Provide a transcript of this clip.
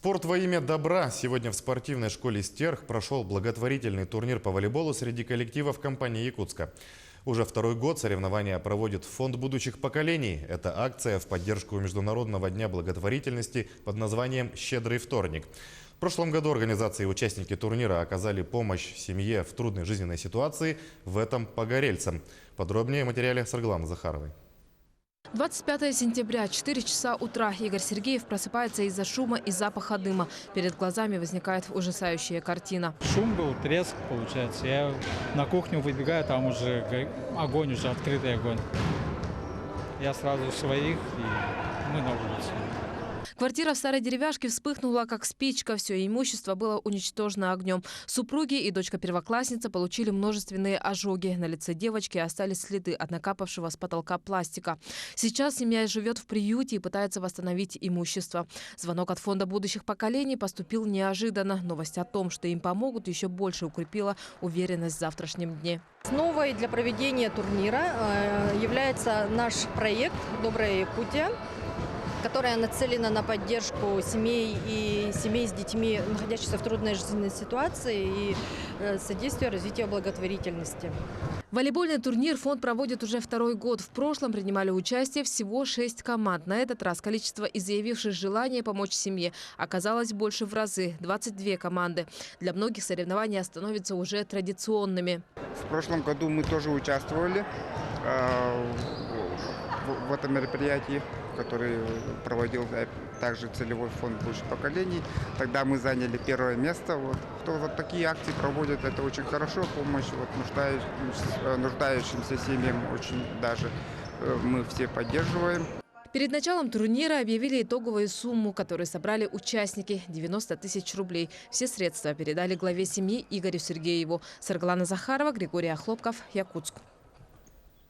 Спорт во имя добра. Сегодня в спортивной школе «Стерх» прошел благотворительный турнир по волейболу среди коллективов компании «Якутска». Уже второй год соревнования проводит Фонд будущих поколений. Это акция в поддержку Международного дня благотворительности под названием «Щедрый вторник». В прошлом году организации и участники турнира оказали помощь семье в трудной жизненной ситуации, в этом погорельцам. Подробнее в материале Саргланы Захаровой. 25 сентября, 4 часа утра. Игорь Сергеев просыпается из-за шума и запаха дыма. Перед глазами возникает ужасающая картина. Шум был, треск получается. Я на кухню выбегаю, там уже огонь, уже открытый огонь. Я сразу своих, и мы на улице. Квартира в старой деревяшке вспыхнула, как спичка. Все имущество было уничтожено огнем. Супруги и дочка-первоклассница получили множественные ожоги. На лице девочки остались следы от накапавшего с потолка пластика. Сейчас семья живет в приюте и пытается восстановить имущество. Звонок от Фонда будущих поколений поступил неожиданно. Новость о том, что им помогут, еще больше укрепила уверенность в завтрашнем дне. Основой для проведения турнира является наш проект «Добрая Якутия», которая нацелена на поддержку семей и семей с детьми, находящихся в трудной жизненной ситуации, и содействие развитию благотворительности. Волейбольный турнир фонд проводит уже второй год. В прошлом принимали участие всего 6 команд. На этот раз количество изъявивших желание помочь семье оказалось больше в разы – 22 команды. Для многих соревнования становятся уже традиционными. В прошлом году мы тоже участвовали в этом мероприятии, который проводил также целевой фонд будущих поколений. Тогда мы заняли первое место. Вот такие акции проводят, это очень хорошо. Помощь нуждающимся семьям очень даже мы все поддерживаем. Перед началом турнира объявили итоговую сумму, которую собрали участники – 90 тысяч рублей. Все средства передали главе семьи Игорю Сергееву. Сарглана Захарова, Григорий Охлопков, Якутск.